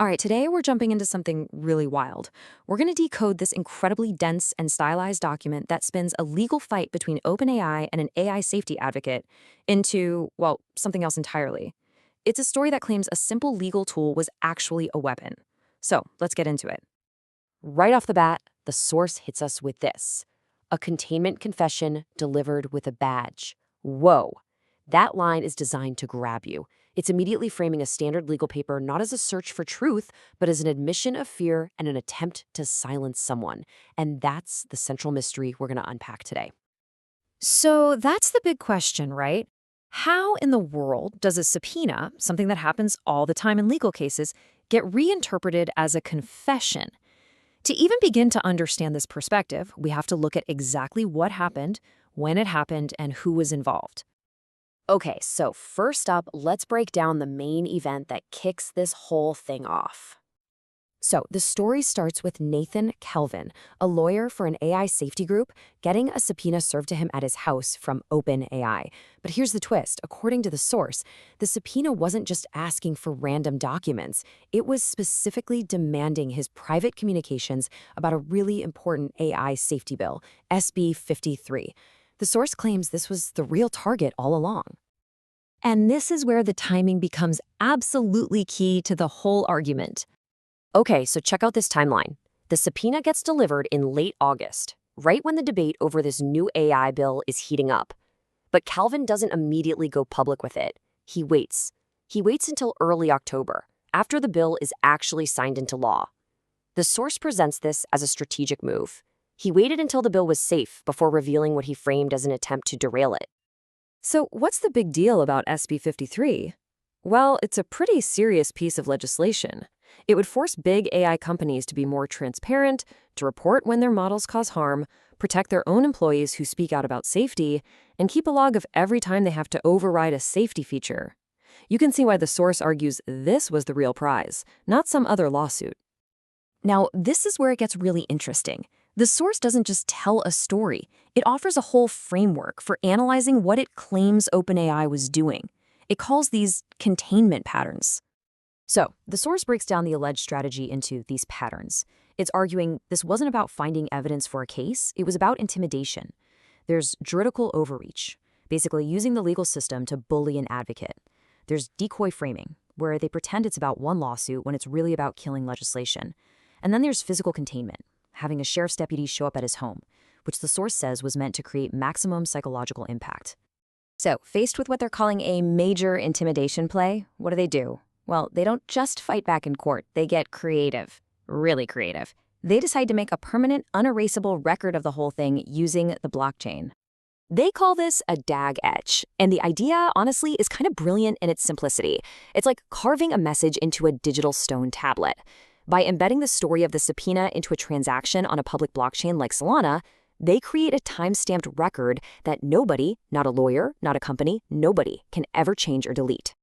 All right, today we're jumping into something really wild. We're going to decode this incredibly dense and stylized document that spins a legal fight between OpenAI and an AI safety advocate into, well, something else entirely. It's a story that claims a simple legal tool was actually a weapon. So let's get into it. Right off the bat, the source hits us with this: a containment confession delivered with a badge. Whoa. That line is designed to grab you. It's immediately framing a standard legal paper not as a search for truth, but as an admission of fear and an attempt to silence someone. And that's the central mystery we're going to unpack today. So that's the big question, right? How in the world does a subpoena, something that happens all the time in legal cases, get reinterpreted as a confession? To even begin to understand this perspective, we have to look at exactly what happened, when it happened, and who was involved. Okay, so first up, let's break down the main event that kicks this whole thing off. So the story starts with Nathan Kelvin, a lawyer for an AI safety group, getting a subpoena served to him at his house from OpenAI. But here's the twist. According to the source, the subpoena wasn't just asking for random documents. It was specifically demanding his private communications about a really important AI safety bill, SB 53. The source claims this was the real target all along. And this is where the timing becomes absolutely key to the whole argument. Okay, so check out this timeline. The subpoena gets delivered in late August, right when the debate over this new AI bill is heating up. But Calvin doesn't immediately go public with it. He waits. He waits until early October, after the bill is actually signed into law. The source presents this as a strategic move. He waited until the bill was safe before revealing what he framed as an attempt to derail it. So what's the big deal about SB 53? Well, it's a pretty serious piece of legislation. It would force big AI companies to be more transparent, to report when their models cause harm, protect their own employees who speak out about safety, and keep a log of every time they have to override a safety feature. You can see why the source argues this was the real prize, not some other lawsuit. Now, this is where it gets really interesting. The source doesn't just tell a story. It offers a whole framework for analyzing what it claims OpenAI was doing. It calls these containment patterns. So, the source breaks down the alleged strategy into these patterns. It's arguing this wasn't about finding evidence for a case, it was about intimidation. There's juridical overreach, basically using the legal system to bully an advocate. There's decoy framing, where they pretend it's about one lawsuit when it's really about killing legislation. And then there's physical containment, having a sheriff's deputy show up at his home, which the source says was meant to create maximum psychological impact. So, faced with what they're calling a major intimidation play, what do? Well, they don't just fight back in court, they get creative. Really creative. They decide to make a permanent, unerasable record of the whole thing using the blockchain. They call this a DAG etch, and the idea, honestly, is kind of brilliant in its simplicity. It's like carving a message into a digital stone tablet. By embedding the story of the subpoena into a transaction on a public blockchain like Solana, they create a time-stamped record that nobody, not a lawyer, not a company, nobody can ever change or delete.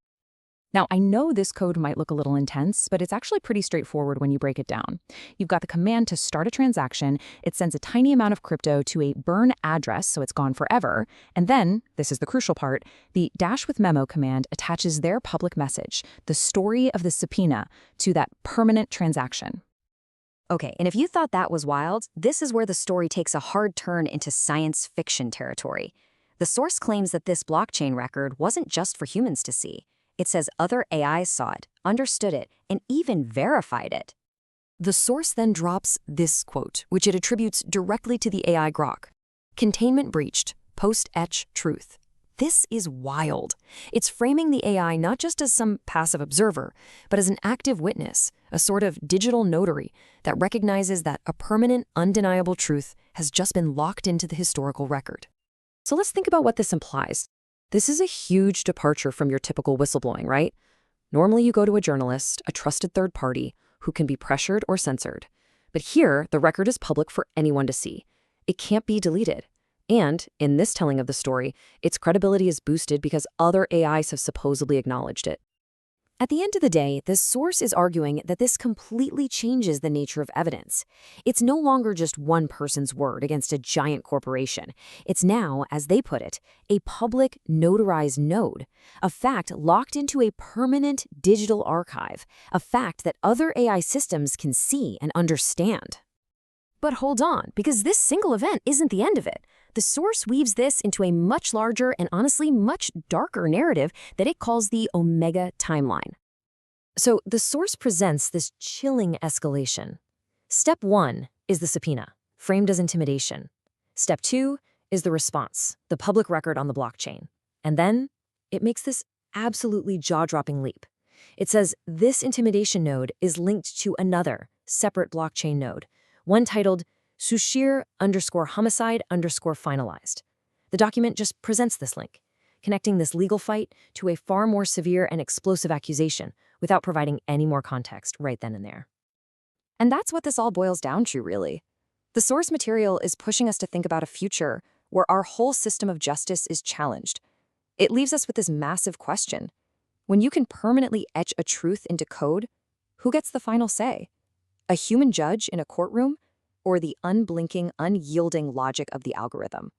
Now, I know this code might look a little intense, but it's actually pretty straightforward when you break it down. You've got the command to start a transaction. It sends a tiny amount of crypto to a burn address, so it's gone forever. And then, this is the crucial part, the dash with memo command attaches their public message, the story of the subpoena, to that permanent transaction. Okay, and if you thought that was wild, this is where the story takes a hard turn into science fiction territory. The source claims that this blockchain record wasn't just for humans to see. It says other AIs saw it, understood it, and even verified it. The source then drops this quote, which it attributes directly to the AI GROK. Containment breached, post-etch truth. This is wild. It's framing the AI not just as some passive observer, but as an active witness, a sort of digital notary that recognizes that a permanent, undeniable truth has just been locked into the historical record. So let's think about what this implies. This is a huge departure from your typical whistleblowing, right? Normally you go to a journalist, a trusted third party, who can be pressured or censored. But here, the record is public for anyone to see. It can't be deleted. And, in this telling of the story, its credibility is boosted because other AIs have supposedly acknowledged it. At the end of the day, the source is arguing that this completely changes the nature of evidence. It's no longer just one person's word against a giant corporation. It's now, as they put it, a public notarized node, a fact locked into a permanent digital archive, a fact that other AI systems can see and understand. But hold on, because this single event isn't the end of it. The source weaves this into a much larger and honestly much darker narrative that it calls the Omega timeline. So the source presents this chilling escalation. Step 1 is the subpoena, framed as intimidation. Step 2 is the response, the public record on the blockchain. And then it makes this absolutely jaw-dropping leap. It says this intimidation node is linked to another, separate blockchain node, one titled Sushir_homicide_finalized. The document just presents this link, connecting this legal fight to a far more severe and explosive accusation without providing any more context right then and there. And that's what this all boils down to, really. The source material is pushing us to think about a future where our whole system of justice is challenged. It leaves us with this massive question. When you can permanently etch a truth into code, who gets the final say? A human judge in a courtroom, or the unblinking, unyielding logic of the algorithm?